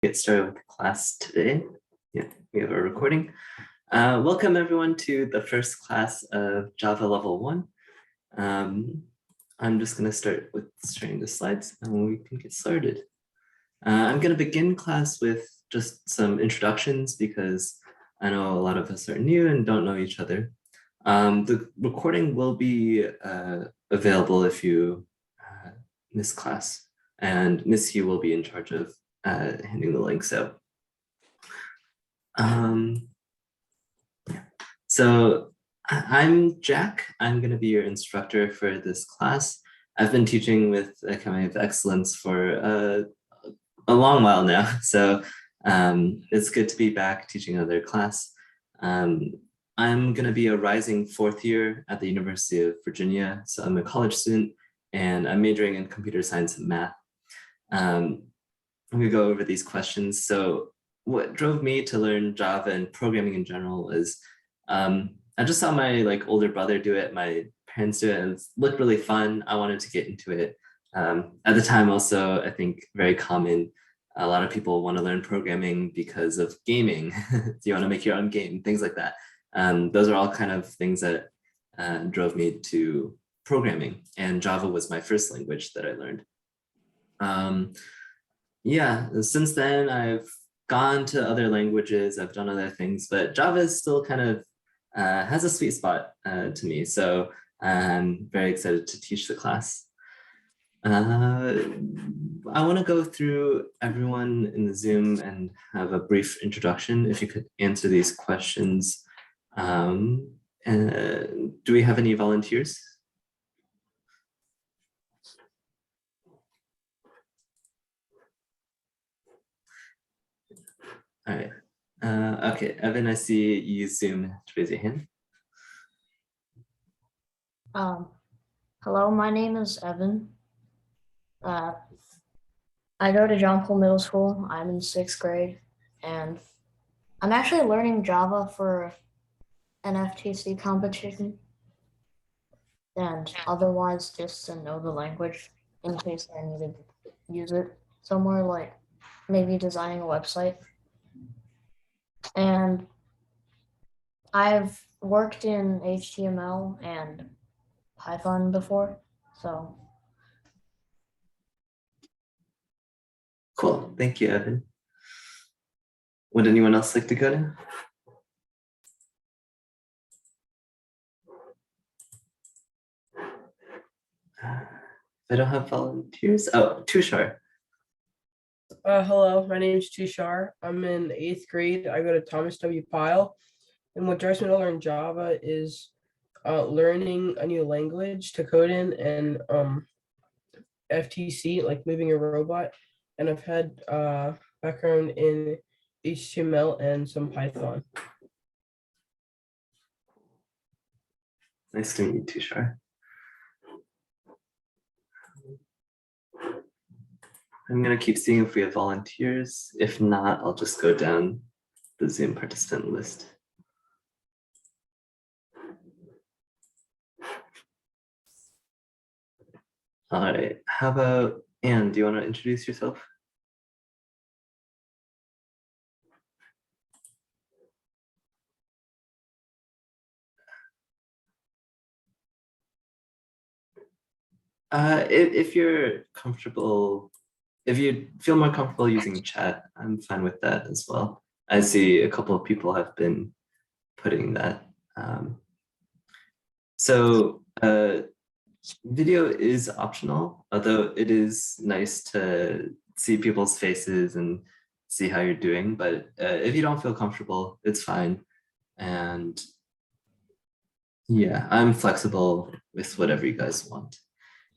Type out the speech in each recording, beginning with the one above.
Get started with the class today. Yeah, we have a recording. Welcome everyone to the first class of Java Level 1. I'm just going to start with sharing the slides and we can get started. I'm going to begin class with just some introductions because I know a lot of us are new and don't know each other. The recording will be available if you miss class, and Miss Hugh will be in charge of handing the links out. So I'm Jack. I'm going to be your instructor for this class. I've been teaching with Academy of Excellence for a long while now, so it's good to be back teaching another class. I'm going to be a rising fourth year at the University of Virginia, so I'm a college student and I'm majoring in computer science and math. I'm going to go over these questions. So what drove me to learn Java and programming in general is I just saw my older brother do it, my parents do it, and it looked really fun. I wanted to get into it. At the time also, I think very common, a lot of people want to learn programming because of gaming. Do you want to make your own game? Things like that. Those are all kind of things that drove me to programming, and Java was my first language that I learned. Yeah, since then I've gone to other languages, I've done other things, but Java is still kind of has a sweet spot to me. So I'm very excited to teach the class. I want to go through everyone in the Zoom and have a brief introduction. If you could answer these questions. Do we have any volunteers? All right. Okay, Evan, I see you use Zoom to raise your hand. Hello, my name is Evan. I go to John Paul Middle School. I'm in 6th grade, and I'm actually learning Java for an FTC competition, and otherwise just to know the language in case I need to use it somewhere, like maybe designing a website. And I've worked in HTML and Python before, so. Cool, thank you, Evan. Would anyone else like to go now? I don't have volunteers. Oh, Tushar. Hello, my name is Tushar. I'm in 8th grade. I go to Thomas W. Pyle. And what drives me to learn Java is learning a new language to code in, and FTC, like moving a robot. And I've had background in HTML and some Python. Nice to meet you, Tushar. I'm going to keep seeing if we have volunteers. If not, I'll just go down the Zoom participant list. All right, how about Anne? Do you want to introduce yourself? If you're comfortable, if you feel more comfortable using chat, I'm fine with that as well. I see a couple of people have been putting that. So video is optional, although it is nice to see people's faces and see how you're doing. But if you don't feel comfortable, it's fine. And yeah, I'm flexible with whatever you guys want.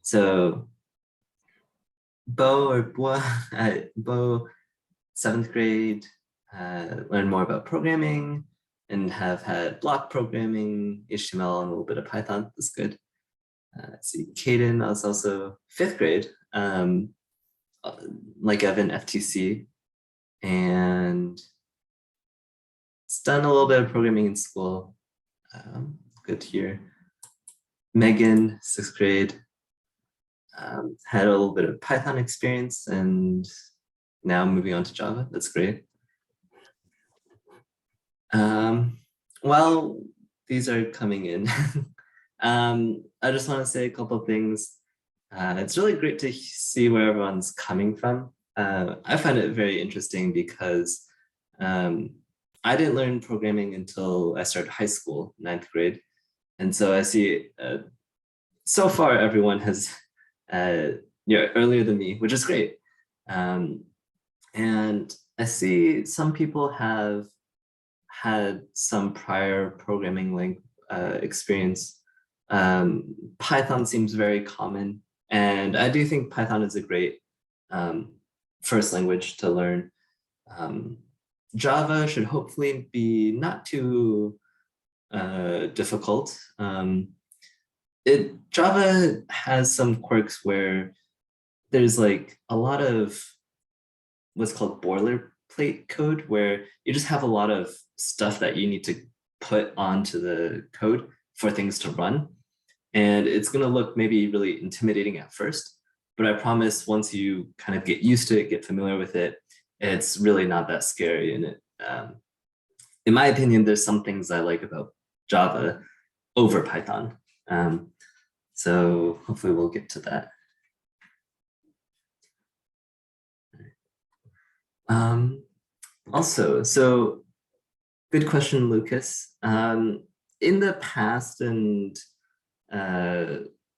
So Bo, 7th grade, learn more about programming and have had block programming, HTML, and a little bit of Python. That's good. Let's see, Caden is also 5th grade, like Evan, FTC, and it's done a little bit of programming in school. Good to hear. Megan, 6th grade, had a little bit of Python experience and now moving on to Java. That's great. While these are coming in, I just want to say a couple of things. It's really great to see where everyone's coming from. I find it very interesting because I didn't learn programming until I started high school, 9th grade. And so I see so far everyone has earlier than me, which is great. And I see some people have had some prior programming experience. Python seems very common, and I do think Python is a great first language to learn. Java should hopefully be not too difficult. Java has some quirks where there's like a lot of what's called boilerplate code, where you just have a lot of stuff that you need to put onto the code for things to run. And it's going to look maybe really intimidating at first, but I promise once you kind of get used to it, get familiar with it, it's really not that scary. And in my opinion, there's some things I like about Java over Python. So hopefully we'll get to that. Also, so good question, Lucas. In the past, and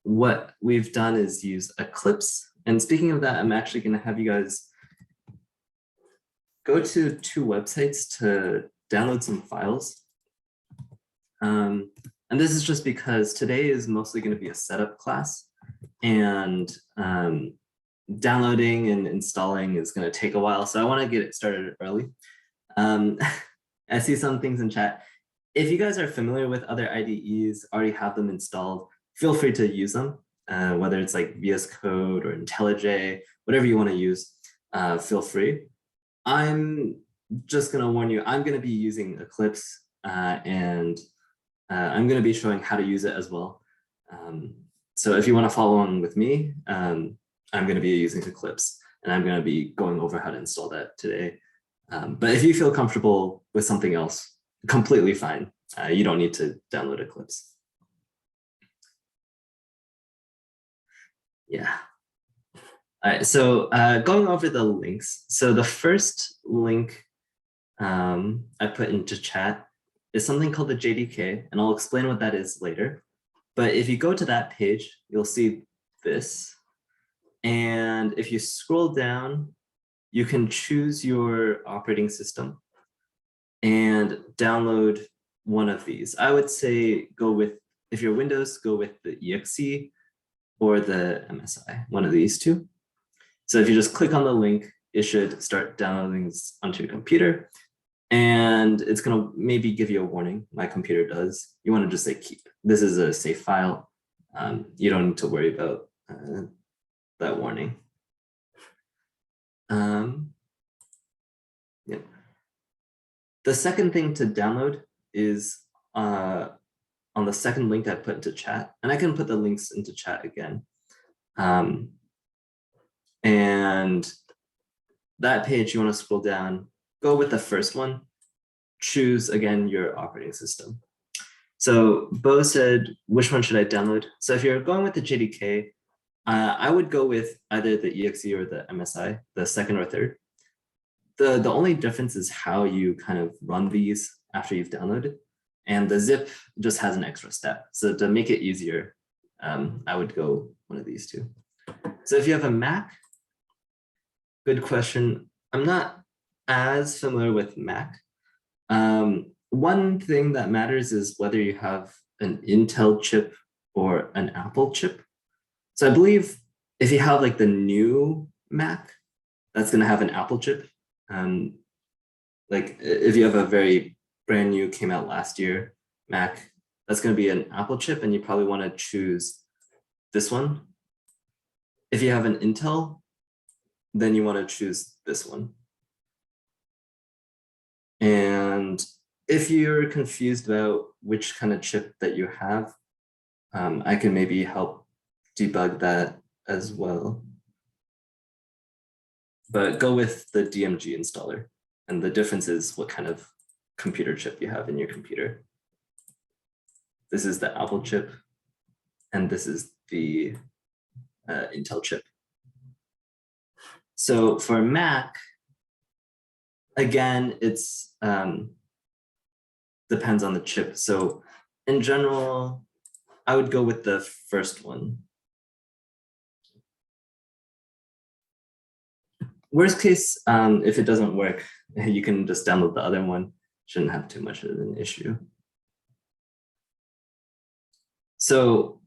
what we've done is use Eclipse. And speaking of that, I'm actually going to have you guys go to 2 websites to download some files. And this is just because today is mostly going to be a setup class, and downloading and installing is going to take a while. So I want to get it started early. I see some things in chat. If you guys are familiar with other IDEs, already have them installed, feel free to use them, whether it's like VS Code or IntelliJ, whatever you want to use, feel free. I'm just going to warn you, I'm going to be using Eclipse, and I'm going to be showing how to use it as well. So if you want to follow on with me, I'm going to be using Eclipse, and I'm going to be going over how to install that today. But if you feel comfortable with something else, completely fine. You don't need to download Eclipse. Yeah. All right, so going over the links. So the first link I put into chat is something called the JDK, and I'll explain what that is later. But if you go to that page, you'll see this. And if you scroll down, you can choose your operating system and download one of these. I would say go with, if you're Windows, go with the EXE or the MSI, one of these 2. So if you just click on the link, it should start downloading this onto your computer, and it's going to maybe give you a warning. My computer does. You want to just say keep. This is a safe file. You don't need to worry about that warning. Yeah. The second thing to download is on the second link I put into chat, and I can put the links into chat again. And that page, you want to scroll down, go with the first one, choose again your operating system. So Bo said, which one should I download? So if you're going with the JDK, I would go with either the EXE or the MSI, the second or third. The only difference is how you kind of run these after you've downloaded, and the zip just has an extra step. So to make it easier, I would go one of these 2. So if you have a Mac, good question. I'm not as familiar with Mac. One thing that matters is whether you have an Intel chip or an Apple chip. So I believe if you have like the new Mac, that's going to have an Apple chip. Like if you have a very brand new, came out last year Mac, that's going to be an Apple chip, and you probably want to choose this one. If you have an Intel, then you want to choose this one. And if you're confused about which kind of chip that you have, I can maybe help debug that as well. but go with the DMG installer. And the difference is what kind of computer chip you have in your computer. This is the Apple chip, and this is the Intel chip. So for Mac, again, it's depends on the chip. So in general, I would go with the first one. Worst case, if it doesn't work, you can just download the other one. Shouldn't have too much of an issue. So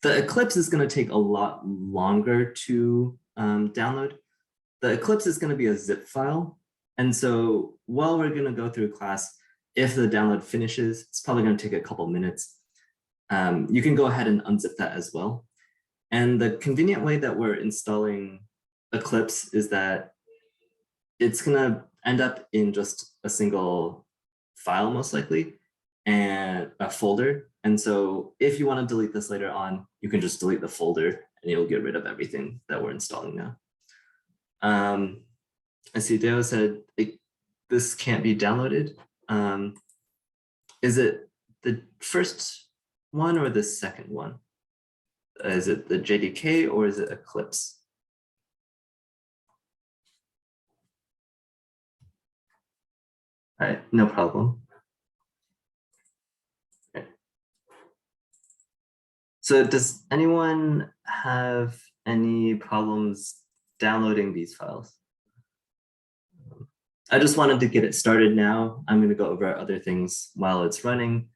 the Eclipse is going to take a lot longer to download. The Eclipse is going to be a zip file. And so while we're going to go through class, if the download finishes, it's probably going to take a couple minutes. You can go ahead and unzip that as well. And the convenient way that we're installing Eclipse is that it's going to end up in just a single file, most likely, and a folder. And so if you want to delete this later on, you can just delete the folder and you'll get rid of everything that we're installing now. I see Deo said this can't be downloaded. Is it the first one or the second one? Is it the JDK or is it Eclipse? All right, no problem. Okay. So does anyone have any problems downloading these files? I just wanted to get it started now. I'm going to go over other things while it's running,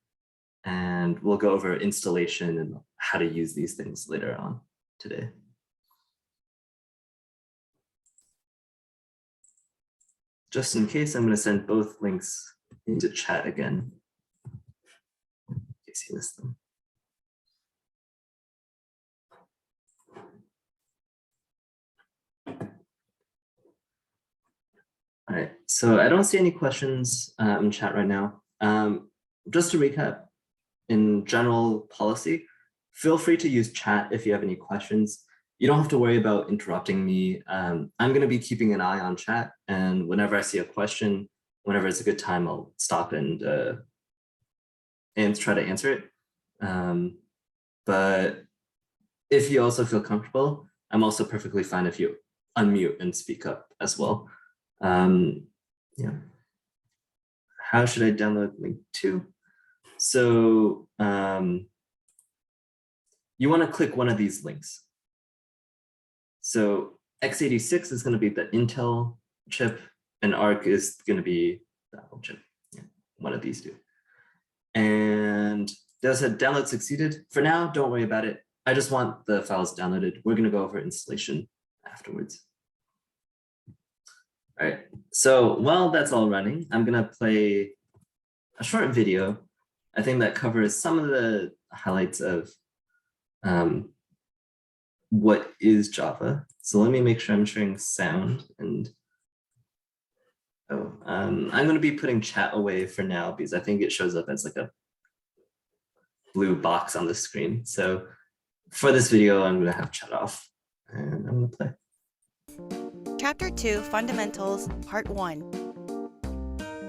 and we'll go over installation and how to use these things later on today. Just in case, I'm going to send both links into chat again, in case you missed them. All right, so I don't see any questions in chat right now. Just to recap, in general policy, feel free to use chat if you have any questions. You don't have to worry about interrupting me. I'm going to be keeping an eye on chat, and whenever I see a question, whenever it's a good time, I'll stop and try to answer it. But if you also feel comfortable, I'm also perfectly fine if you unmute and speak up as well. Yeah. How should I download link 2? So you want to click one of these links. So x86 is going to be the Intel chip, and ARC is going to be the Apple chip. Yeah, one of these two. And they said download succeeded. For now, don't worry about it. I just want the files downloaded. We're going to go over installation afterwards. All right, so while that's all running, I'm going to play a short video, I think that covers some of the highlights of what is Java. So let me make sure I'm sharing sound, and I'm going to be putting chat away for now because I think it shows up as like a blue box on the screen. So for this video, I'm going to have chat off, and I'm going to play. Chapter 2, Fundamentals, Part 1.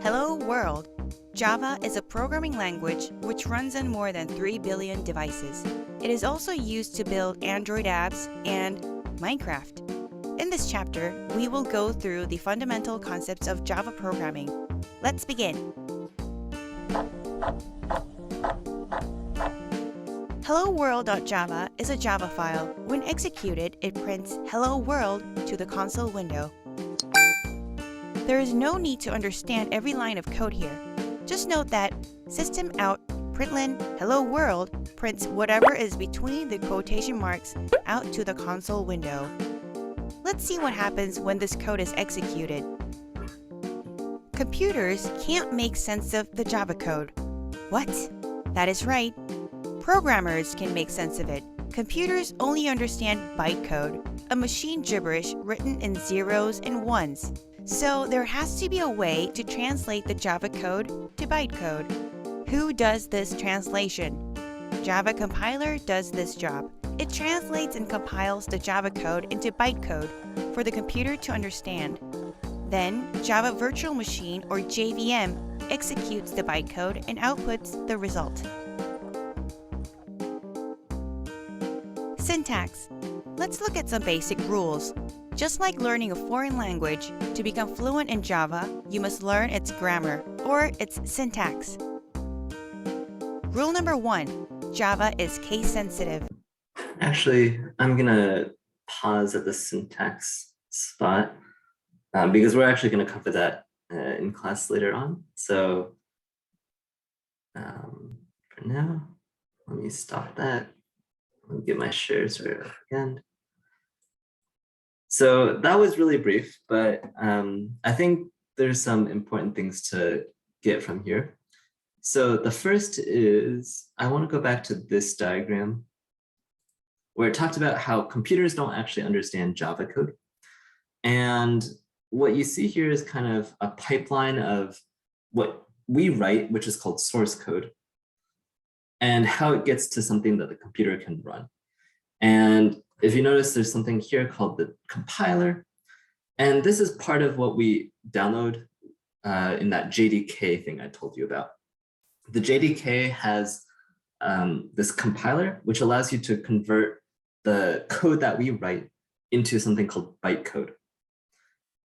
Hello World. Java is a programming language which runs on more than 3 billion devices. It is also used to build Android apps and Minecraft. In this chapter, we will go through the fundamental concepts of Java programming. Let's begin. HelloWorld.java is a Java file. When executed, it prints Hello World to the console window. There is no need to understand every line of code here. Just note that system out println Hello World prints whatever is between the quotation marks out to the console window. Let's see what happens when this code is executed. Computers can't make sense of the Java code. What? That is right. Programmers can make sense of it. Computers only understand bytecode, a machine gibberish written in zeros and ones. So there has to be a way to translate the Java code to bytecode. Who does this translation? Java compiler does this job. It translates and compiles the Java code into bytecode for the computer to understand. Then, Java Virtual Machine, or JVM, executes the bytecode and outputs the result. Syntax. Let's look at some basic rules. Just like learning a foreign language, to become fluent in Java, you must learn its grammar, or its syntax. Rule number 1. Java is case sensitive. Actually, I'm gonna pause at the syntax spot because we're actually gonna cover that in class later on. So for now, let me stop that. Let me get my shares right up again. So that was really brief, but I think there's some important things to get from here. So the first is, I want to go back to this diagram where it talked about how computers don't actually understand Java code. And what you see here is kind of a pipeline of what we write, which is called source code, and how it gets to something that the computer can run. And if you notice, there's something here called the compiler. And this is part of what we download in that JDK thing I told you about. The JDK has this compiler, which allows you to convert the code that we write into something called bytecode.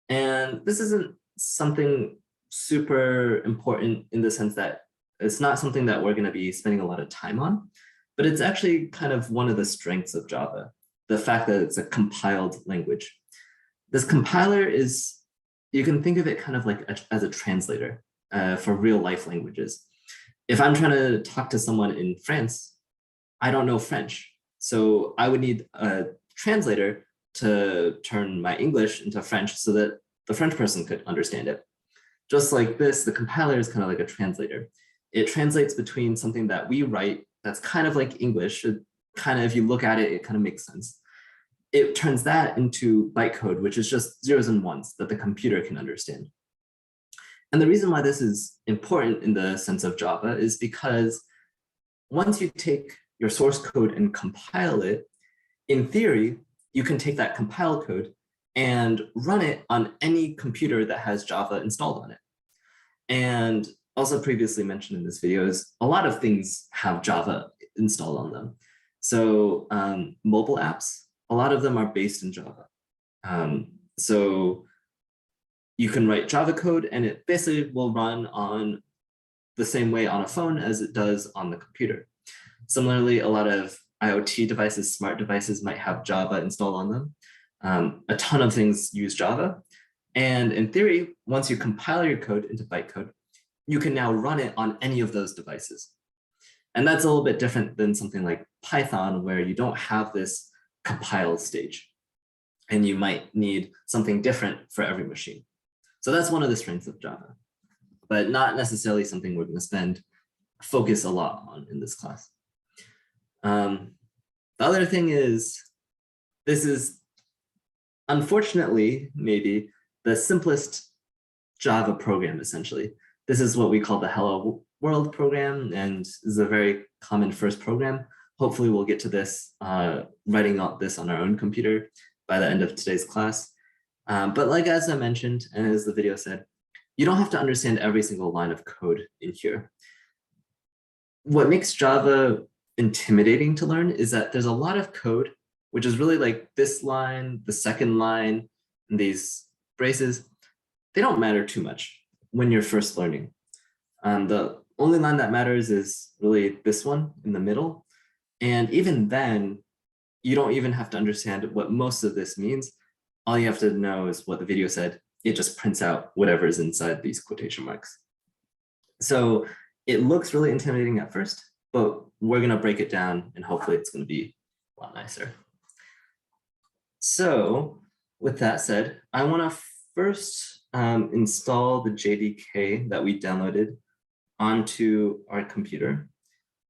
And this isn't something super important in the sense that it's not something that we're going to be spending a lot of time on, but it's actually kind of one of the strengths of Java, the fact that it's a compiled language. This compiler is, you can think of it kind of like as a translator for real life languages. If I'm trying to talk to someone in France, I don't know French. So I would need a translator to turn my English into French so that the French person could understand it. Just like this, the compiler is kind of like a translator. It translates between something that we write that's kind of like English. It kind of, if you look at it, it kind of makes sense. It turns that into bytecode, which is just zeros and ones that the computer can understand. And the reason why this is important in the sense of Java is because once you take your source code and compile it, in theory, you can take that compiled code and run it on any computer that has Java installed on it. And also previously mentioned in this video is a lot of things have Java installed on them. So mobile apps, a lot of them are based in Java. So you can write Java code and it basically will run on the same way on a phone as it does on the computer. Similarly, a lot of IoT devices, smart devices might have Java installed on them. A ton of things use Java. And in theory, once you compile your code into bytecode, you can now run it on any of those devices. And that's a little bit different than something like Python, where you don't have this compile stage. And you might need something different for every machine. So that's one of the strengths of Java, but not necessarily something we're going to focus a lot on in this class. The other thing is, this is unfortunately maybe the simplest Java program, essentially. This is what we call the Hello World program, and is a very common first program. Hopefully we'll get to this, writing out this on our own computer by the end of today's class. But like as I mentioned, and as the video said, you don't have to understand every single line of code in here. What makes Java intimidating to learn is that there's a lot of code, which is really like this line, the second line, and these braces. They don't matter too much when you're first learning. The only line that matters is really this one in the middle. And even then, you don't even have to understand what most of this means. All you have to know is what the video said. It just prints out whatever is inside these quotation marks. So it looks really intimidating at first, but we're going to break it down and hopefully it's going to be a lot nicer. So with that said, I want to first install the JDK that we downloaded onto our computer.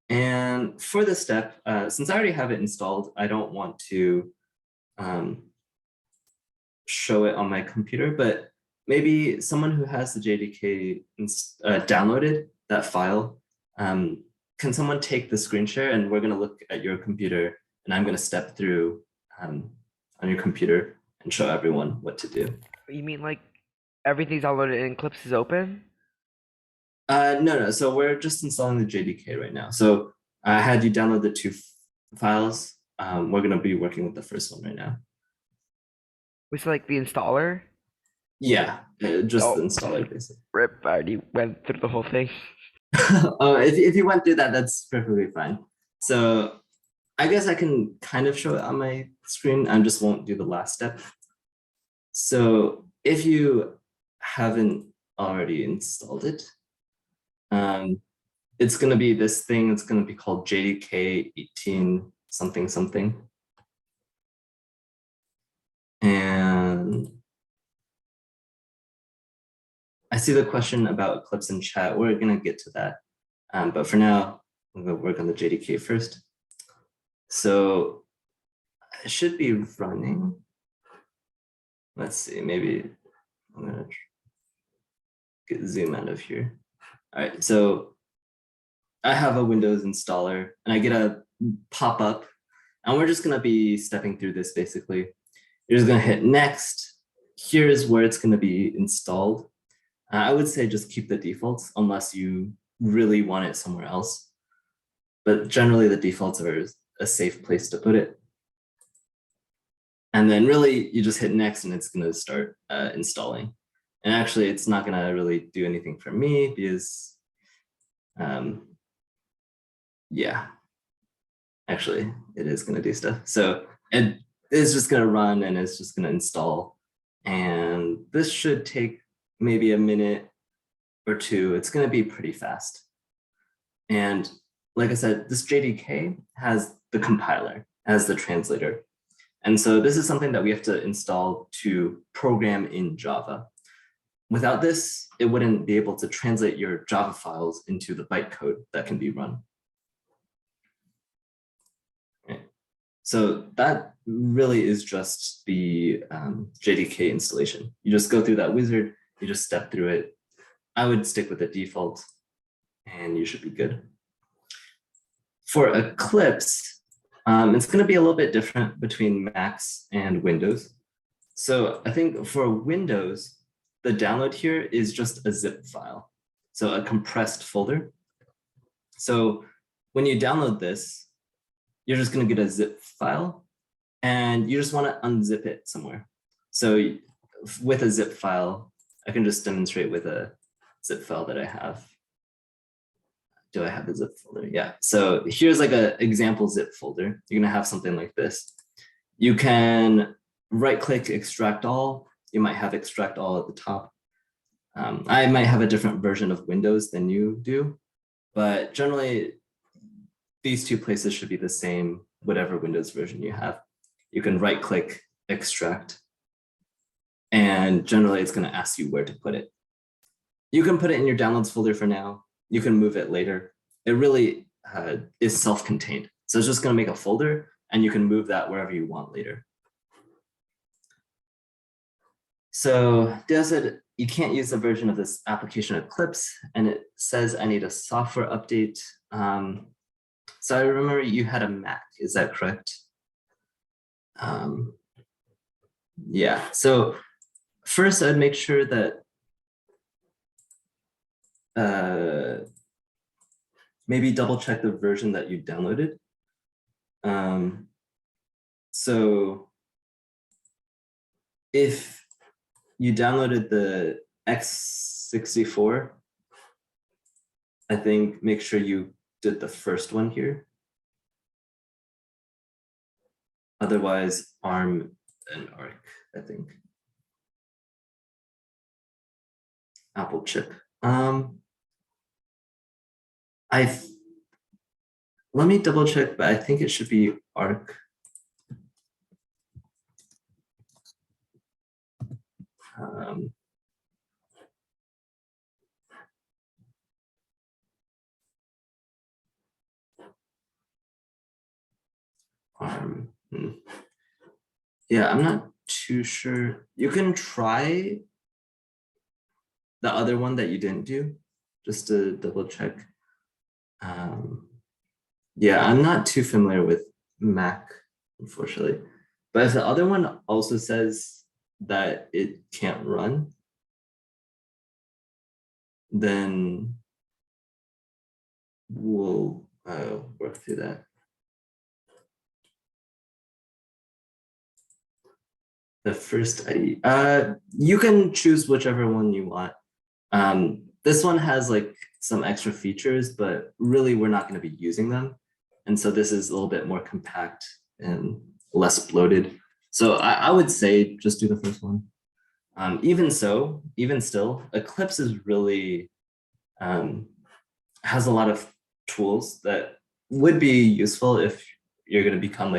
And for this step, since I already have it installed, I don't want to show it on my computer, but maybe someone who has the JDK downloaded, that file, can someone take the screen share, and we're going to look at your computer and I'm going to step through on your computer and show everyone what to do. You mean like everything's downloaded and Eclipse is open? No. So we're just installing the JDK right now. So I had you download the two files. We're going to be working with the first one right now. Was like the installer? Yeah, just Oh. the installer basically. Rip, I already went through the whole thing. Oh, if you went through that, that's perfectly fine. So I guess I can kind of show it on my screen. I just won't do the last step. So if you haven't already installed it, it's going to be this thing. It's going to be called JDK 18 something something. And I see the question about Eclipse in chat. We're going to get to that. But for now, I'm going to work on the JDK first. So it should be running. Let's see, maybe I'm going to zoom out of here. All right, so I have a Windows installer and I get a pop-up, and we're just going to be stepping through this basically. You're just going to hit next. Here's where it's going to be installed. I would say just keep the defaults unless you really want it somewhere else. But generally the defaults are a safe place to put it. And then really you just hit next and it's going to start installing. And actually it's not going to really do anything for me because, yeah, actually it is going to do stuff. So it is just going to run and it's just going to install. And this should take maybe a minute or two. It's going to be pretty fast. And like I said, this JDK has the compiler as the translator. And so this is something that we have to install to program in Java. Without this, it wouldn't be able to translate your Java files into the bytecode that can be run. Okay. So that really is just the JDK installation. You just go through that wizard, you just step through it. I would stick with the default and you should be good. For Eclipse, it's going to be a little bit different between Macs and Windows. So I think for Windows, the download here is just a zip file, so a compressed folder. So when you download this, you're just going to get a zip file and you just want to unzip it somewhere. So with a zip file, I can just demonstrate with a zip file that I have. Do I have the zip folder? Yeah. So here's like an example zip folder. You're going to have something like this. You can right click extract all. You might have extract all at the top. I might have a different version of Windows than you do, but generally these two places should be the same, whatever Windows version you have. You can right click extract, and generally it's going to ask you where to put it. You can put it in your downloads folder for now. You can move it later. It really is self-contained. So it's just going to make a folder and you can move that wherever you want later. So Dale said you can't use the version of this application Eclipse, and it says I need a software update. So I remember you had a Mac, is that correct? Yeah, so first I'd make sure that maybe double check the version that you downloaded. So if you downloaded the x64, I think make sure you did the first one here. Otherwise, ARM and ARC, I think. Apple chip. Let me double check, but I think it should be ARC. Yeah, I'm not too sure. You can try the other one that you didn't do, just to double check. Yeah, I'm not too familiar with Mac, unfortunately. But if the other one also says that it can't run, then we'll work through that. The first IDE. You can choose whichever one you want. This one has like some extra features, but really we're not going to be using them. And so this is a little bit more compact and less bloated. So I would say just do the first one. Even still, Eclipse is really has a lot of tools that would be useful if you're going to become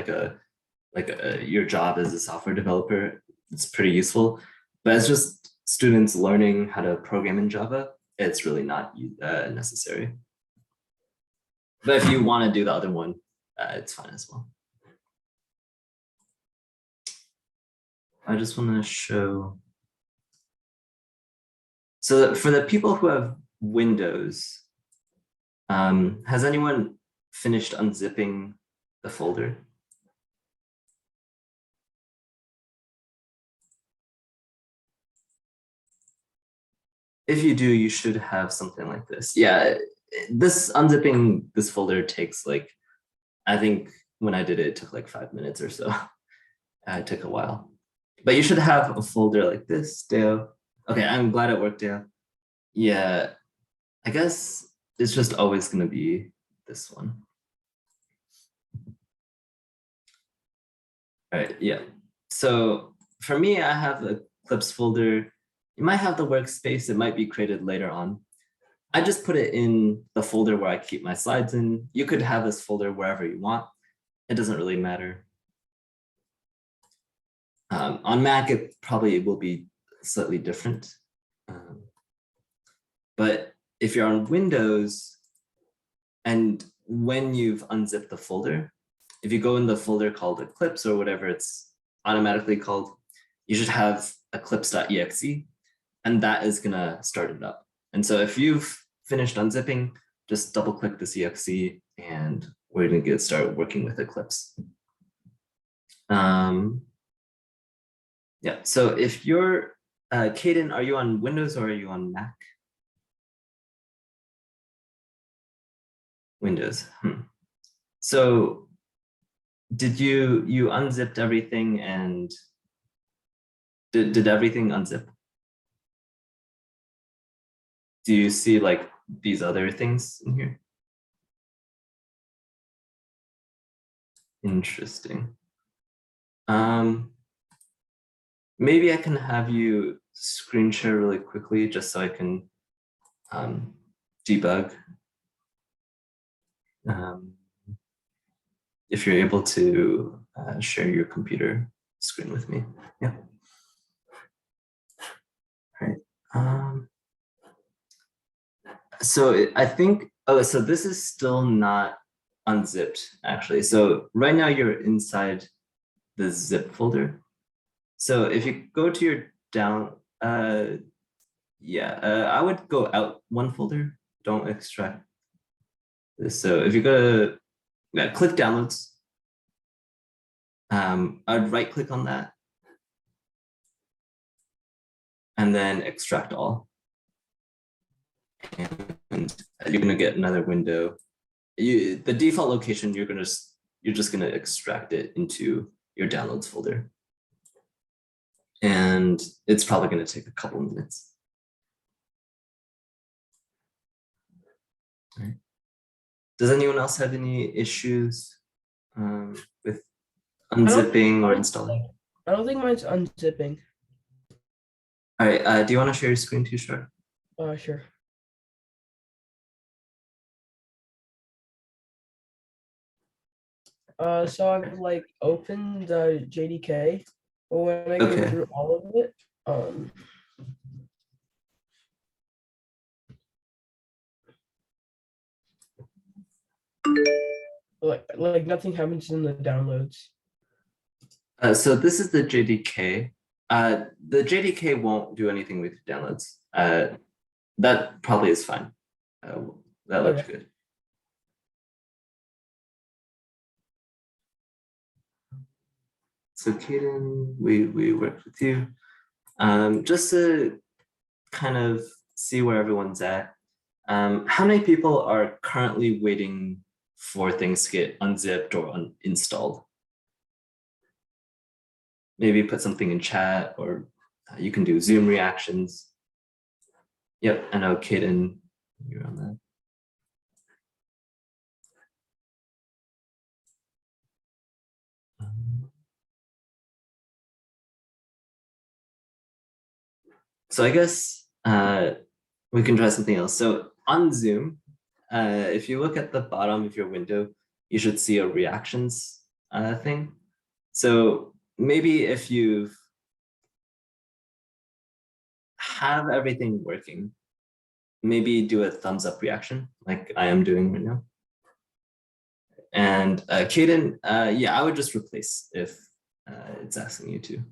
your job as a software developer. It's pretty useful, but it's just students learning how to program in Java. It's really not necessary. But if you want to do the other one, it's fine as well. I just want to show. So for the people who have Windows, has anyone finished unzipping the folder? If you do, you should have something like this. Yeah, this unzipping this folder takes like, I think when I did it, it took like 5 minutes or so. It took a while. But you should have a folder like this, Deo. Okay, I'm glad it worked, Deo. Yeah, I guess it's just always going to be this one. All right, yeah. So for me, I have a Eclipse folder. You might have the workspace. It might be created later on. I just put it in the folder where I keep my slides in. You could have this folder wherever you want. It doesn't really matter. On Mac, it probably will be slightly different. But if you're on Windows, and when you've unzipped the folder, if you go in the folder called Eclipse or whatever it's automatically called, you should have eclipse.exe, and that is gonna start it up. And so if you've finished unzipping, just double click this exe and we're gonna start working with Eclipse. Yeah, so if you're, Caden, are you on Windows or are you on Mac? Windows. So did you unzipped everything and did everything unzip? Do you see like these other things in here? Interesting. Maybe I can have you screen share really quickly just so I can debug. If you're able to share your computer screen with me. Yeah. All right. So I think, oh, so this is still not unzipped actually. So right now you're inside the zip folder. So if you go to your down, I would go out one folder, don't extract this. So if you go to click downloads, I'd right click on that and then extract all. And you're gonna get another window. The default location, you're just gonna extract it into your downloads folder. And it's probably gonna take a couple minutes. All right. Does anyone else have any issues with unzipping or installing? I don't think mine's unzipping. All right, do you want to share your screen too, Sure? Sure. So I've like opened the JDK, but when I go Okay. through all of it, like nothing happens in the downloads. So this is the JDK. The JDK won't do anything with your downloads. That probably is fine. That looks good. So Kaden, we worked with you. Just to kind of see where everyone's at. How many people are currently waiting for things to get unzipped or uninstalled? Maybe put something in chat, or you can do Zoom reactions. Yep, I know Kaden, you're on that. So I guess we can try something else. So on Zoom, if you look at the bottom of your window, you should see a reactions thing. So maybe if you have everything working, maybe do a thumbs up reaction like I am doing right now. And Kaden, yeah, I would just replace if it's asking you to.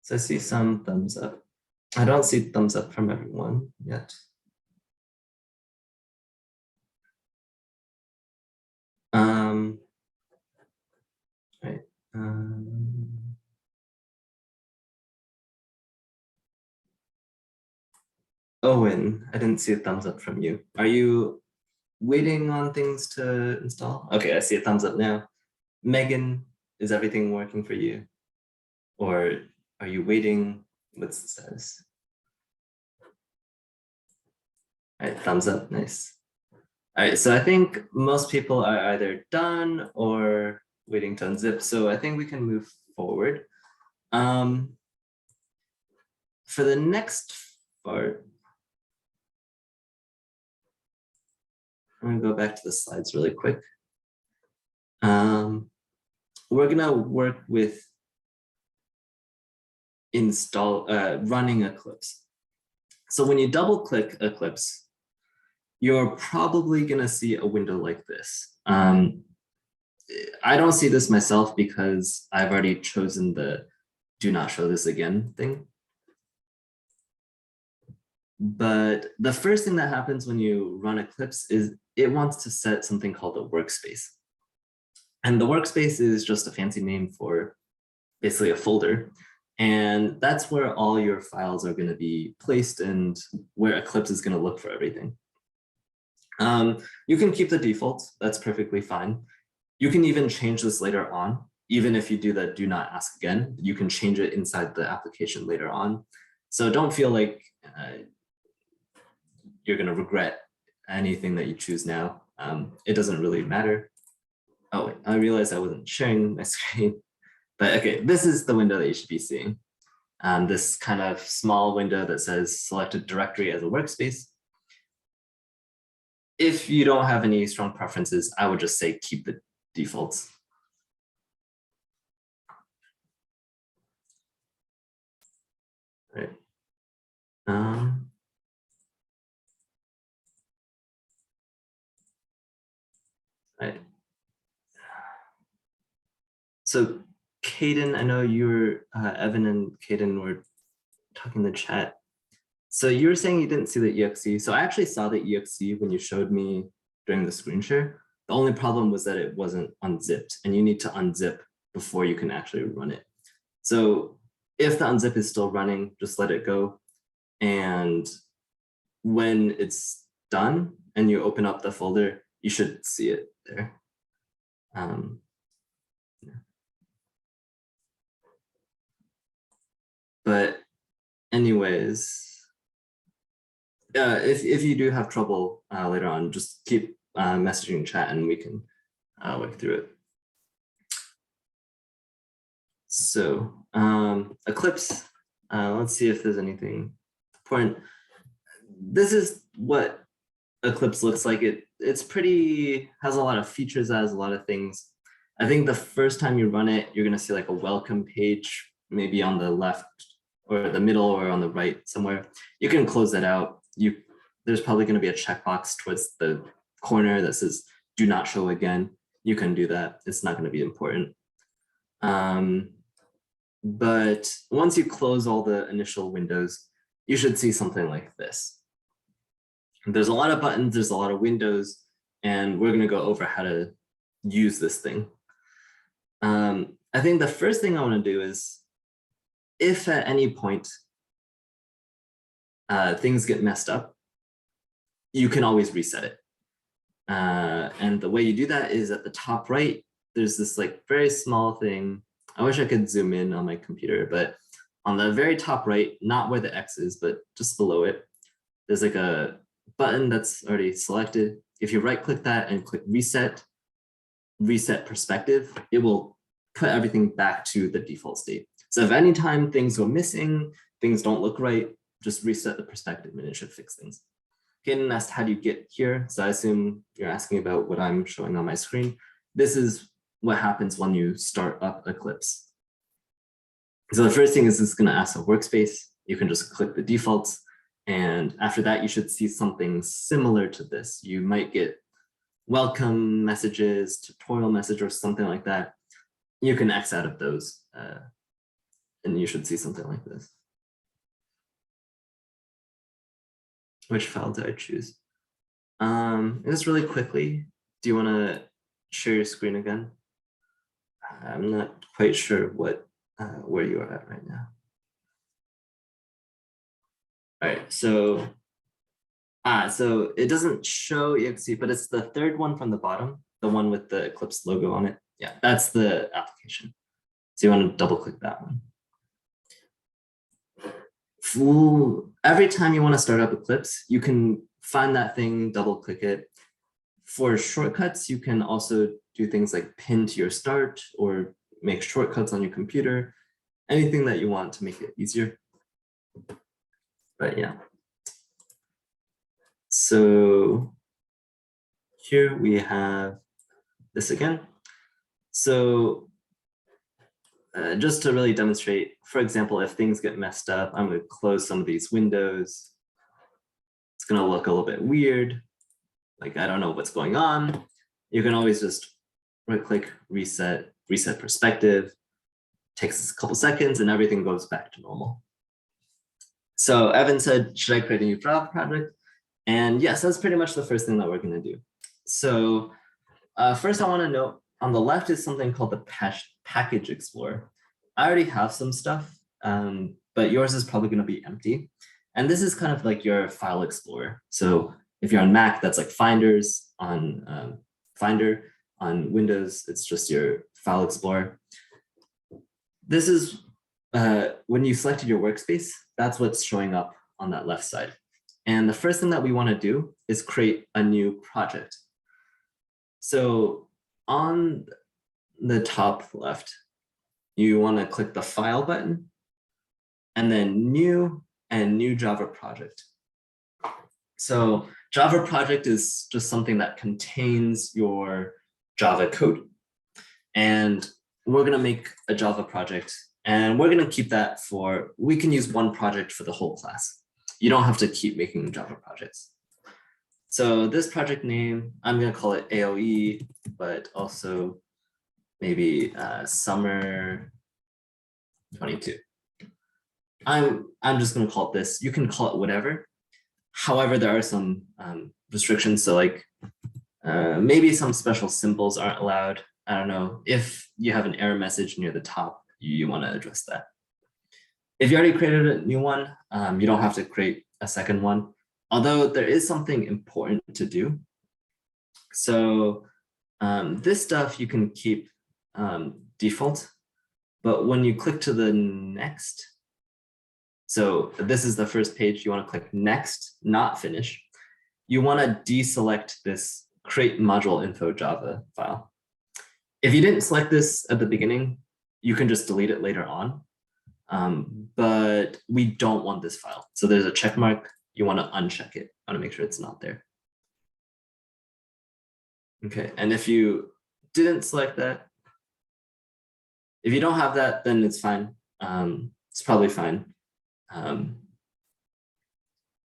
So I see some thumbs up. I don't see thumbs up from everyone yet. Right. Owen, I didn't see a thumbs up from you. Are you waiting on things to install? Okay, I see a thumbs up now. Megan, is everything working for you? Or are you waiting? What's the status? All right, thumbs up, nice. All right, so I think most people are either done or waiting to unzip. So I think we can move forward. For the next part, I'm gonna go back to the slides really quick. We're gonna work with running Eclipse. So when you double click Eclipse, you're probably gonna see a window like this. I don't see this myself because I've already chosen the do not show this again thing. But the first thing that happens when you run Eclipse is it wants to set something called a workspace. And the workspace is just a fancy name for basically a folder. And that's where all your files are going to be placed and where Eclipse is going to look for everything. You can keep the default, that's perfectly fine. You can even change this later on. Even if you do the do not ask again, you can change it inside the application later on. So don't feel like you're going to regret anything that you choose now. It doesn't really matter. Oh, wait, I realized I wasn't sharing my screen. But okay, this is the window that you should be seeing. This kind of small window that says selected directory as a workspace. If you don't have any strong preferences, I would just say keep the defaults. Right. Right. So Kaden, I know you were, Evan and Kaden were talking in the chat. So you were saying you didn't see the exe. So I actually saw the exe when you showed me during the screen share. The only problem was that it wasn't unzipped and you need to unzip before you can actually run it. So if the unzip is still running, just let it go. And when it's done and you open up the folder, you should see it there. Yeah. But anyways, if you do have trouble later on, just keep messaging chat and we can work through it. So Eclipse, let's see if there's anything important. This is what Eclipse looks like. It's pretty, has a lot of features, has a lot of things. I think the first time you run it, you're gonna see like a welcome page, maybe on the left or the middle or on the right somewhere. You can close that out. There's probably gonna be a checkbox towards the corner that says do not show again. You can do that. It's not gonna be important. But once you close all the initial windows, you should see something like this. There's a lot of buttons, there's a lot of windows, and we're gonna go over how to use this thing. I think the first thing I want to do is, if at any point things get messed up, you can always reset it. And the way you do that is at the top right, there's this like very small thing. I wish I could zoom in on my computer, but on the very top right, not where the X is, but just below it, there's like a button that's already selected. If you right click that and click reset perspective, it will put everything back to the default state. So if anytime things go missing, things don't look right, just reset the perspective and it should fix things. Kaden asked, how do you get here? So I assume you're asking about what I'm showing on my screen. This is what happens when you start up Eclipse. So the first thing is it's going to ask a workspace. You can just click the defaults. And after that, you should see something similar to this. You might get welcome messages, tutorial message, or something like that. You can X out of those and you should see something like this. Which file did I choose? Just really quickly, do you want to share your screen again? I'm not quite sure what where you are at right now. All right, so it doesn't show exe, but it's the third one from the bottom, the one with the Eclipse logo on it. Yeah, that's the application. So you want to double click that one. Every time you want to start up Eclipse, you can find that thing, double click it. For shortcuts, you can also do things like pin to your start or make shortcuts on your computer, anything that you want to make it easier. But yeah. So here we have this again. So just to really demonstrate, for example, if things get messed up, I'm going to close some of these windows. It's going to look a little bit weird. Like, I don't know what's going on. You can always just right click, reset perspective. Takes a couple seconds and everything goes back to normal. So Evan said, should I create a new Java project? And yes, that's pretty much the first thing that we're going to do. So first I want to note on the left is something called the package explorer. I already have some stuff, but yours is probably going to be empty. And this is kind of like your file explorer. So if you're on Mac, that's like Finders. On Finder. On Windows, it's just your file explorer. This is when you selected your workspace, that's what's showing up on that left side. And the first thing that we want to do is create a new project. So on the top left, you want to click the File button, and then New and New Java Project. So Java Project is just something that contains your Java code. And we're going to make a Java project, and we're going to keep that we can use one project for the whole class. You don't have to keep making Java projects. So this project name, I'm going to call it AOE, but also maybe summer 22. I'm just going to call it this. You can call it whatever. However, there are some restrictions. So like maybe some special symbols aren't allowed. I don't know. If you have an error message near the top, you want to address that. If you already created a new one, you don't have to create a second one. Although there is something important to do. So this stuff you can keep default, but when you click to the next, so this is the first page, you want to click next, not finish. You want to deselect this create module info Java file. If you didn't select this at the beginning, you can just delete it later on. But we don't want this file. So there's a check mark. You want to uncheck it. I want to make sure it's not there. Okay, and if you didn't select that, if you don't have that, then it's fine. It's probably fine.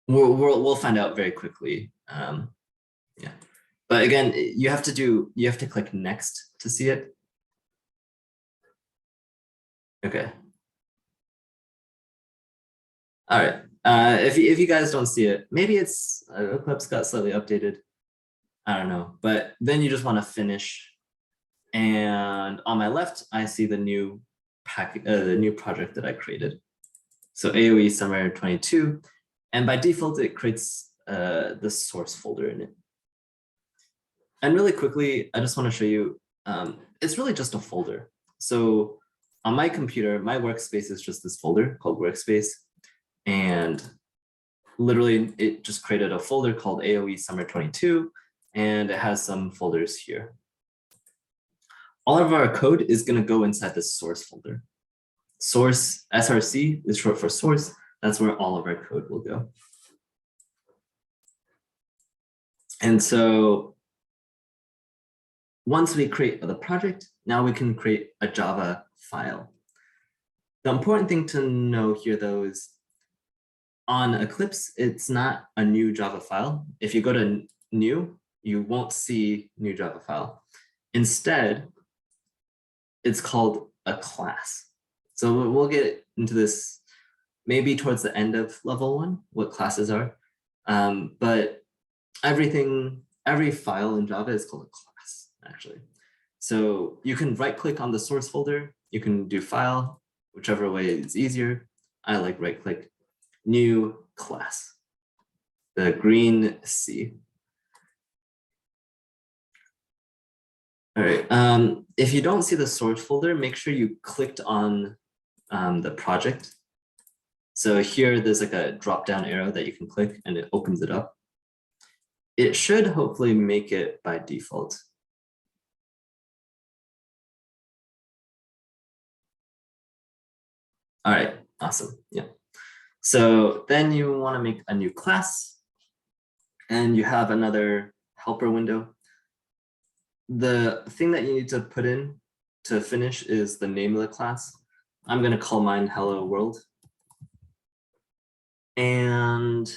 We'll find out very quickly. Yeah, but again, you have to click next to see it. Okay. All right. If you guys don't see it, maybe it's Eclipse got slightly updated. I don't know, but then you just want to finish And on my left, I see the new the new project that I created. So AOE Summer 22, and by default, it creates the source folder in it. And really quickly, I just want to show you, it's really just a folder. So on my computer, my workspace is just this folder called workspace. And literally, it just created a folder called AOE Summer 22, and it has some folders here. All of our code is going to go inside this source folder. Source, SRC is short for source. That's where all of our code will go. And so once we create the project, now we can create a Java file. The important thing to know here, though, is on Eclipse, it's not a new Java file. If you go to new, you won't see new Java file. Instead, it's called a class. So we'll get into this maybe towards the end of level 1, what classes are. But every file in Java is called a class, actually. So you can right click on the source folder. You can do file, whichever way is easier. I like right click, new class, the green C. All right, if you don't see the source folder, make sure you clicked on the project. So here there's like a drop down arrow that you can click and it opens it up. It should hopefully make it by default. All right, awesome, yeah. So then you want to make a new class and you have another helper window. The thing that you need to put in to finish is the name of the class. I'm going to call mine Hello World. And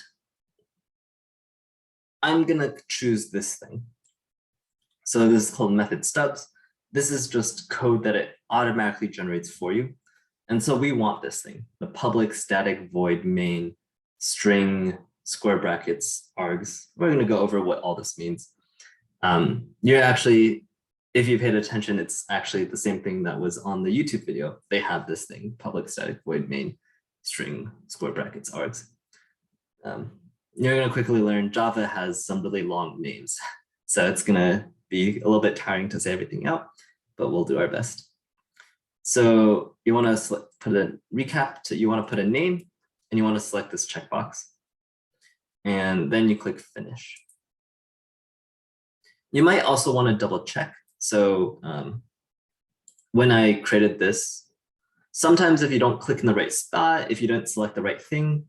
I'm going to choose this thing. So this is called method stubs. This is just code that it automatically generates for you. And so we want this thing, the public static void main string square brackets args. We're going to go over what all this means. You're actually, if you paid attention, it's actually the same thing that was on the YouTube video. They have this thing, public static void main string square brackets args. You're going to quickly learn Java has some really long names. So it's going to be a little bit tiring to say everything out, but we'll do our best. So you want to put a recap to, you want to put a name and you want to select this checkbox. And then you click finish. You might also want to double check. So when I created this, sometimes if you don't click in the right spot, if you don't select the right thing,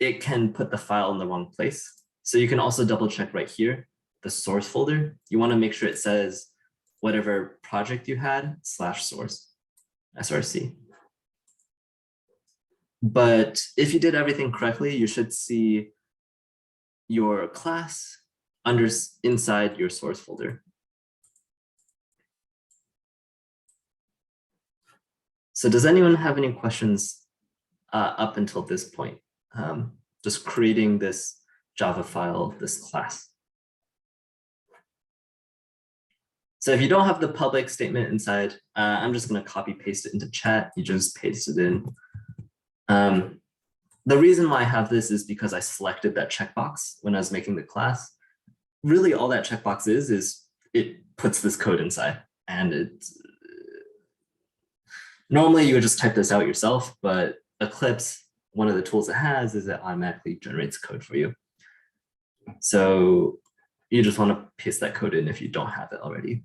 it can put the file in the wrong place. So you can also double check right here, the source folder. You want to make sure it says whatever project you had /source, SRC. But if you did everything correctly, you should see your class inside your source folder. So does anyone have any questions up until this point? Just creating this Java file, this class. So if you don't have the public statement inside, I'm just going to copy paste it into chat. You just paste it in. The reason why I have this is because I selected that checkbox when I was making the class. Really all that checkbox is it puts this code inside, and it's normally you would just type this out yourself, but Eclipse, one of the tools it has is it automatically generates code for you. So you just want to paste that code in if you don't have it already.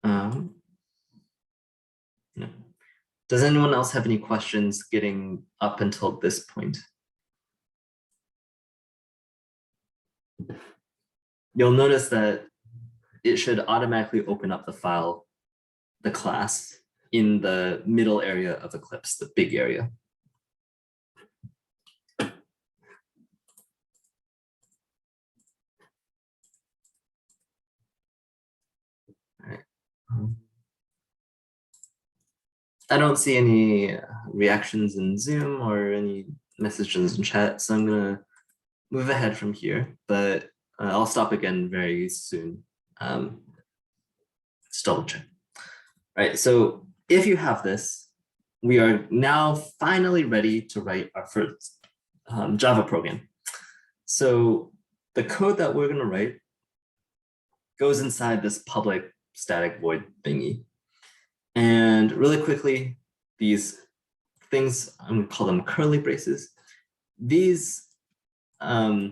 No. Does anyone else have any questions getting up until this point? You'll notice that it should automatically open up the file, the class, in the middle area of Eclipse, the big area. All right. I don't see any reactions in Zoom or any messages in chat, so I'm gonna move ahead from here. But I'll stop again very soon. Just double check. All right, so if you have this, we are now finally ready to write our first Java program. So the code that we're gonna write goes inside this public static void thingy. And really quickly, these things, I'm gonna call them curly braces. These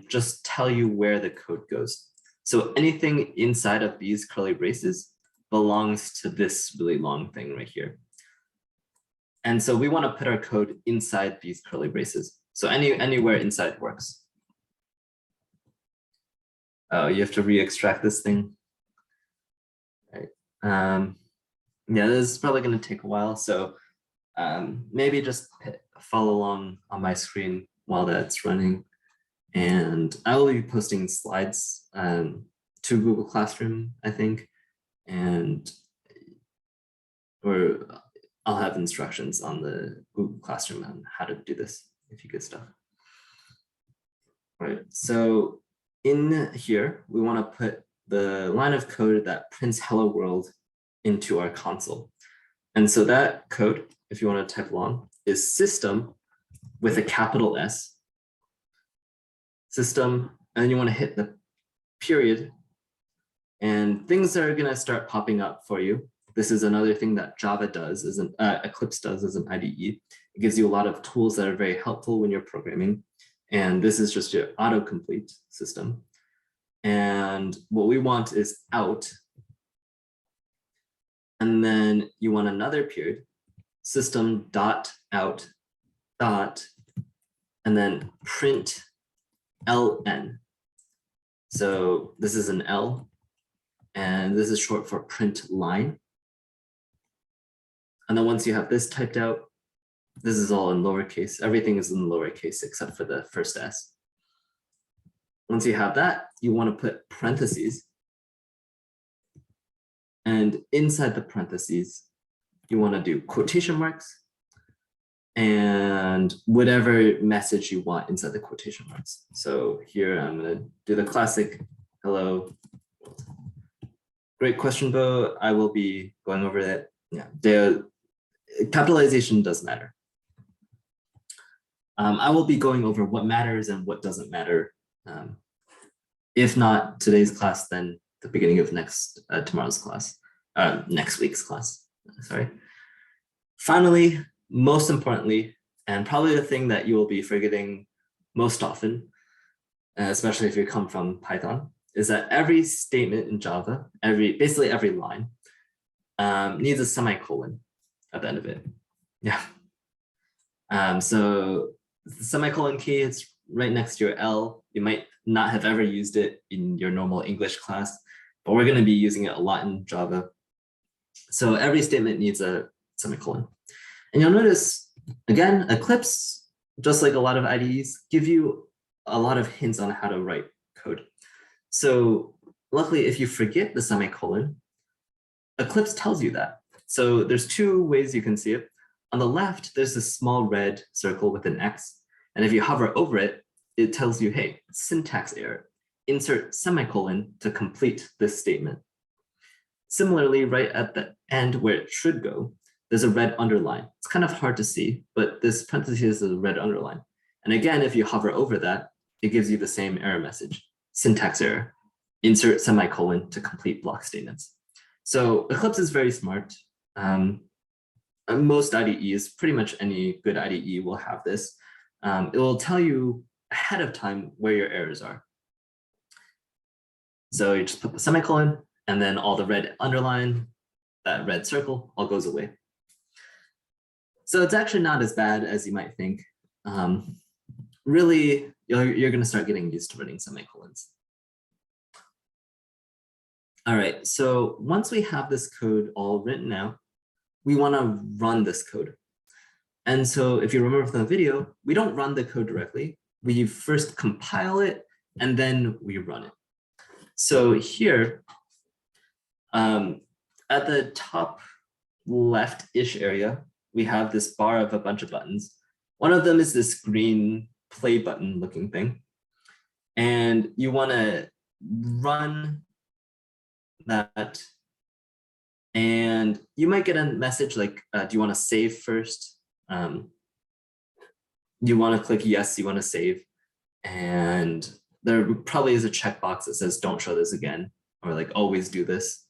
just tell you where the code goes. So anything inside of these curly braces belongs to this really long thing right here. And so we want to put our code inside these curly braces. So anywhere inside works. Oh, you have to re-extract this thing. Right. Yeah, this is probably going to take a while. So maybe just follow along on my screen while that's running. And I will be posting slides to Google Classroom, I think. Or I'll have instructions on the Google Classroom on how to do this if you get stuff. All right, so in here, we want to put the line of code that prints hello world into our console. And so that code, if you want to type along, is system with a capital S, system, and you want to hit the period, and things are going to start popping up for you. This is another thing that Java does, Eclipse does as an IDE. It gives you a lot of tools that are very helpful when you're programming. And this is just your autocomplete system. And what we want is out. And then you want another period, system dot out dot, and then print ln. So this is an L, and this is short for print line. And then once you have this typed out, this is all in lowercase. Everything is in lowercase except for the first S. Once you have that, you want to put parentheses. And inside the parentheses, you want to do quotation marks and whatever message you want inside the quotation marks. So here I'm going to do the classic hello world. Great question, Bo. I will be going over that. Yeah, the capitalization does matter. I will be going over what matters and what doesn't matter. If not today's class, then the beginning of tomorrow's class, next week's class, sorry. Finally, most importantly, and probably the thing that you will be forgetting most often, especially if you come from Python, is that every statement in Java, basically every line, needs a semicolon at the end of it. Yeah. So the semicolon key is right next to your L. You might not have ever used it in your normal English class, but we're going to be using it a lot in Java. So every statement needs a semicolon. And you'll notice, again, Eclipse, just like a lot of IDEs, give you a lot of hints on how to write code. So luckily, if you forget the semicolon, Eclipse tells you that. So there's two ways you can see it. On the left, there's this small red circle with an X. And if you hover over it, it tells you, hey, syntax error. Insert semicolon to complete this statement. Similarly, right at the end where it should go, there's a red underline. It's kind of hard to see, but this parenthesis is a red underline. And again, if you hover over that, it gives you the same error message, syntax error. Insert semicolon to complete block statements. So Eclipse is very smart. Most IDEs, pretty much any good IDE will have this. It will tell you ahead of time where your errors are. So you just put the semicolon, and then all the red underline, that red circle, all goes away. So it's actually not as bad as you might think. Really, you're going to start getting used to writing semicolons. All right, so once we have this code all written out, we want to run this code. And so if you remember from the video, we don't run the code directly. We first compile it, and then we run it. So here, at the top left-ish area, we have this bar of a bunch of buttons. One of them is this green play button looking thing. And you want to run that. And you might get a message like, do you want to save first? You want to click yes, you want to save. And there probably is a checkbox that says don't show this again, or like always do this.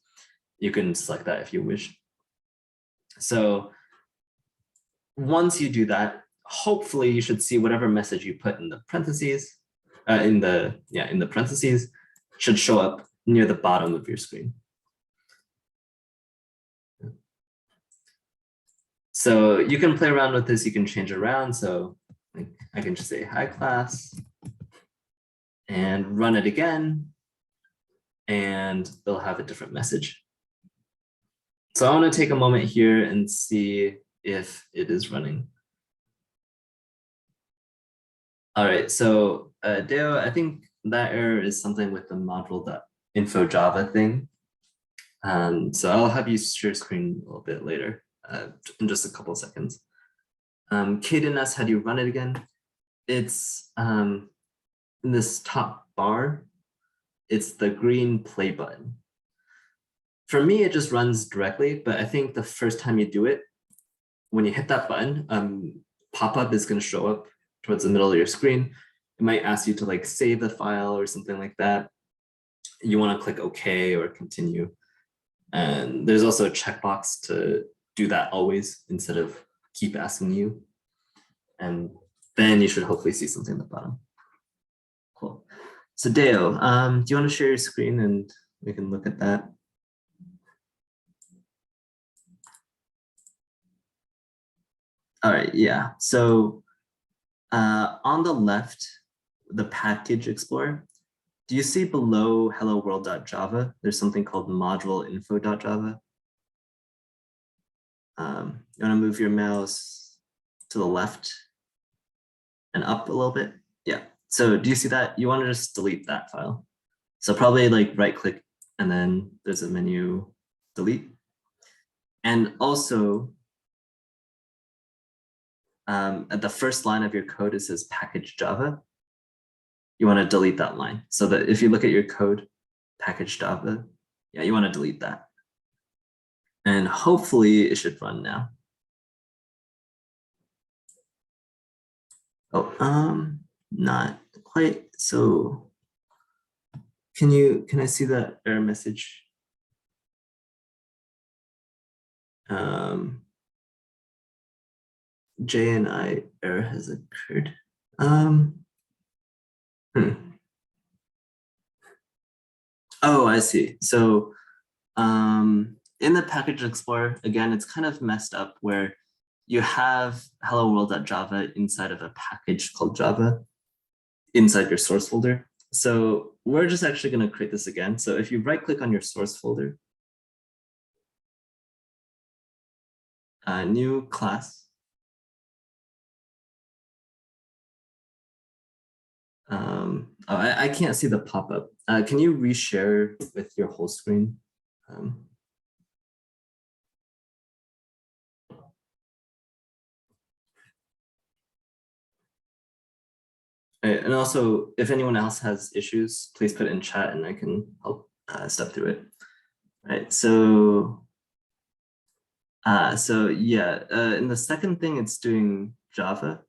You can select that if you wish. So once you do that, hopefully you should see whatever message you put in the parentheses, in the parentheses should show up near the bottom of your screen. So you can play around with this, you can change it around. So like, I can just say hi class and run it again, and they'll have a different message. So I want to take a moment here and see if it is running. All right, so Deo, I think that error is something with the module.info Java thing. So I'll have you share screen a little bit later, in just a couple of seconds. Kaden asks, how do you run it again? It's in this top bar, it's the green play button. For me, it just runs directly, but I think the first time you do it, when you hit that button, pop-up is going to show up towards the middle of your screen. It might ask you to like save the file or something like that. You want to click OK or continue. And there's also a checkbox to do that always instead of keep asking you. And then you should hopefully see something at the bottom. Cool. So Deo, do you want to share your screen and we can look at that? All right, yeah. So on the left, the package explorer, do you see below hello world.java, there's something called module info.java? You want to move your mouse to the left and up a little bit? Yeah. So do you see that? You want to just delete that file. So probably like right click and then there's a menu delete. And also at the first line of your code, it says package Java. You want to delete that line so that if you look at your code, package Java, yeah, you want to delete that. And hopefully it should run now. Oh, not quite. So can I see that error message? JNI error has occurred. Oh, I see. So in the package explorer, again, it's kind of messed up where you have hello world.java inside of a package called Java inside your source folder. So we're just actually going to create this again. So if you right click on your source folder, new class. Oh, I can't see the pop-up. Can you reshare with your whole screen? And also, if anyone else has issues, please put it in chat and I can help step through it. All right, so yeah, in the second thing, it's doing Java.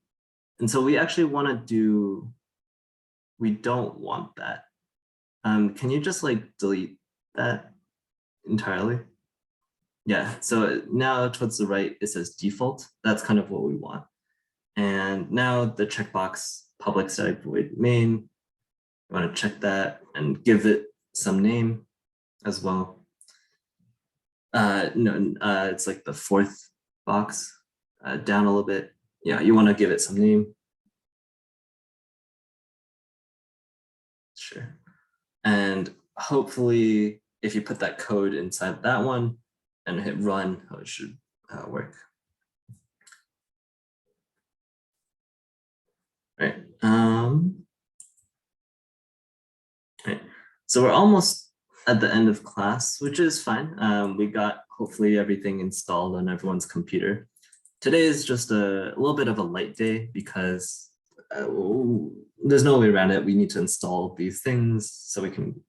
And so we actually want to do, we don't want that. Can you just like delete that entirely? Yeah, so now towards the right, it says default. That's kind of what we want. And now the checkbox public static void main, you want to check that and give it some name as well. No, it's like the fourth box down a little bit. Yeah, you want to give it some name. Sure. And hopefully, if you put that code inside that one and hit run, it should work. Right. Right. So we're almost at the end of class, which is fine. We got hopefully everything installed on everyone's computer. Today is just a little bit of a light day because there's no way around it. We need to install these things so we can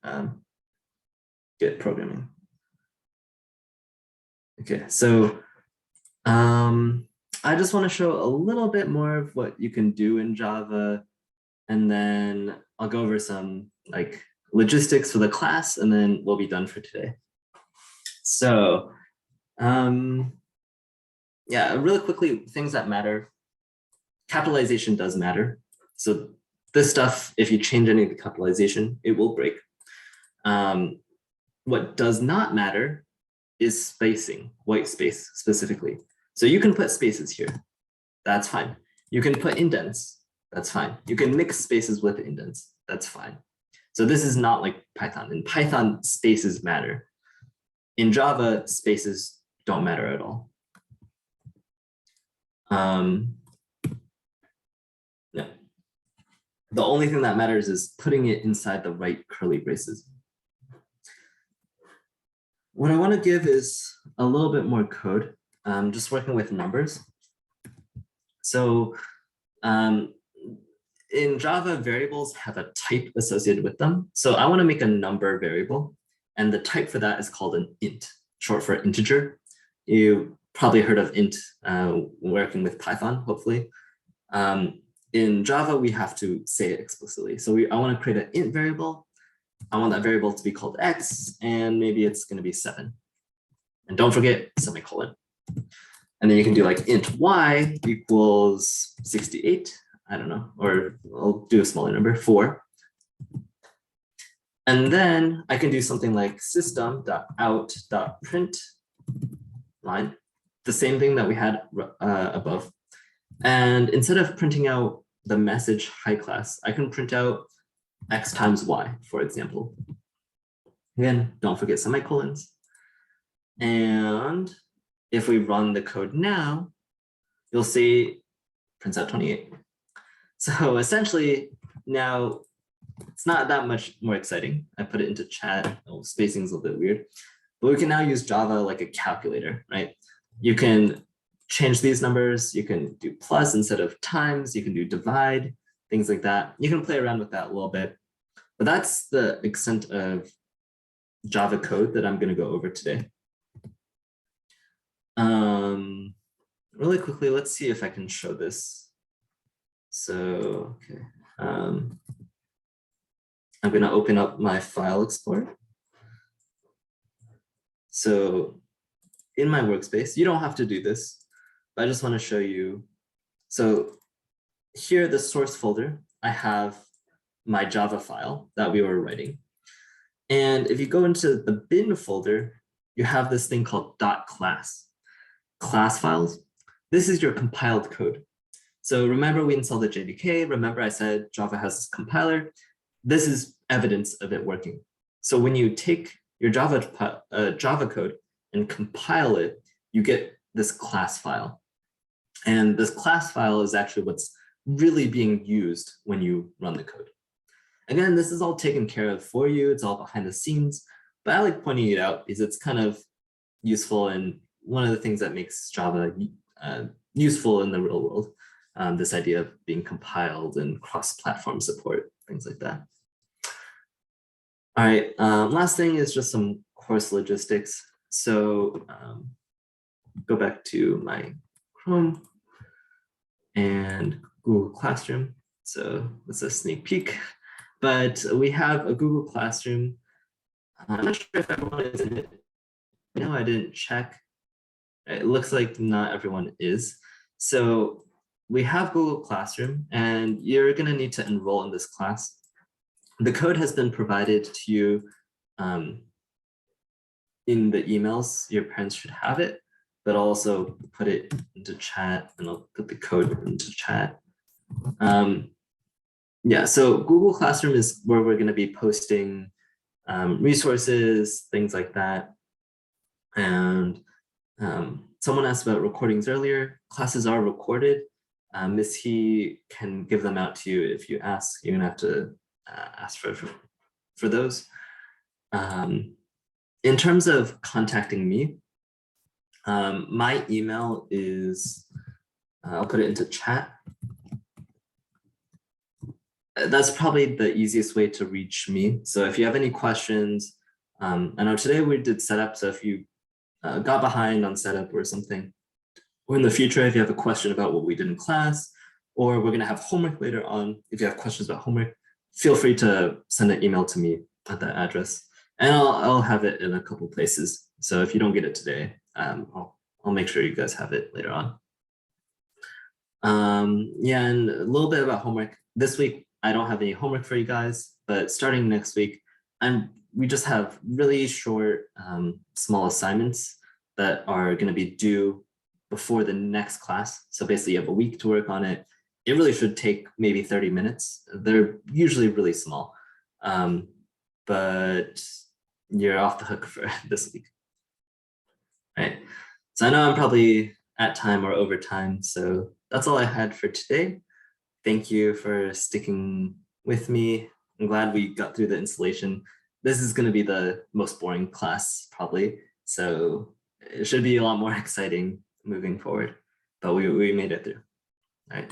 get programming. Okay, so I just want to show a little bit more of what you can do in Java, and then I'll go over some like logistics for the class, and then we'll be done for today. So yeah, really quickly, things that matter. Capitalization does matter. So this stuff, if you change any of the capitalization, it will break. What does not matter is spacing, white space specifically. So you can put spaces here, that's fine. You can put indents, that's fine. You can mix spaces with indents, that's fine. So this is not like Python. In Python, spaces matter. In Java, spaces don't matter at all. No. The only thing that matters is putting it inside the right curly braces. What I want to give is a little bit more code, just working with numbers. So in Java, variables have a type associated with them. So I want to make a number variable, and the type for that is called an int, short for integer. You probably heard of int working with Python, hopefully. In Java, we have to say it explicitly. So I want to create an int variable. I want that variable to be called x, and maybe it's going to be 7. And don't forget semicolon. And then you can do like int y equals 68. I don't know, or I'll do a smaller number, 4. And then I can do something like system.out.print line, the same thing that we had above. And instead of printing out the message high class, I can print out x times y, for example. Again, don't forget semicolons. And if we run the code now, you'll see prints out 28. So essentially now it's not that much more exciting. I put it into chat. Oh, spacing is a little bit weird, but we can now use Java like a calculator, right? You can change these numbers. You can do plus instead of times. You can do divide, things like that. You can play around with that a little bit, but that's the extent of Java code that I'm going to go over today. Really quickly, let's see if I can show this. So, okay. I'm going to open up my file explorer. So in my workspace, you don't have to do this, but I just want to show you. So here, the source folder, I have my Java file that we were writing. And if you go into the bin folder, you have this thing called .class. Class files. This is your compiled code. So remember we installed the JDK. Remember I said Java has this compiler. This is evidence of it working. So when you take your Java code and compile it, you get this class file. And this class file is actually what's really being used when you run the code. Again, this is all taken care of for you. It's all behind the scenes, but I like pointing it out because it's kind of useful and one of the things that makes Java useful in the real world. This idea of being compiled and cross-platform support, things like that. All right, last thing is just some course logistics. So go back to my Chrome and Google Classroom. So it's a sneak peek, but we have a Google Classroom. I'm not sure if everyone is in it. No, I didn't check. It looks like not everyone is. So we have Google Classroom, and you're going to need to enroll in this class. The code has been provided to you in the emails. Your parents should have it, but I'll also put it into chat, and I'll put the code into chat. Yeah, so Google Classroom is where we're going to be posting resources, things like that. And someone asked about recordings earlier. Classes are recorded. Ms. He can give them out to you if you ask. You're gonna have to ask for those. In terms of contacting me, my email is, I'll put it into chat. that's probably the easiest way to reach me. So if you have any questions, I know today we did setup, so if you got behind on setup or something, or in the future, if you have a question about what we did in class, or we're gonna have homework later on, if you have questions about homework, feel free to send an email to me at that address, and I'll have it in a couple places. So if you don't get it today, I'll make sure you guys have it later on. Yeah, and a little bit about homework. This week, I don't have any homework for you guys, but starting next week, we just have really short, small assignments that are going to be due before the next class. So basically, you have a week to work on it. It really should take maybe 30 minutes. They're usually really small, but you're off the hook for this week. Right. So I know I'm probably at time or over time, so that's all I had for today. Thank you for sticking with me. I'm glad we got through the installation. This is going to be the most boring class probably, so it should be a lot more exciting moving forward, but we made it through. All right.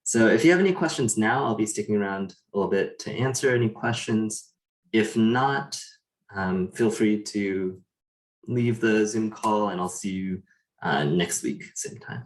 So if you have any questions now, I'll be sticking around a little bit to answer any questions. If not, feel free to leave the Zoom call and I'll see you next week, same time.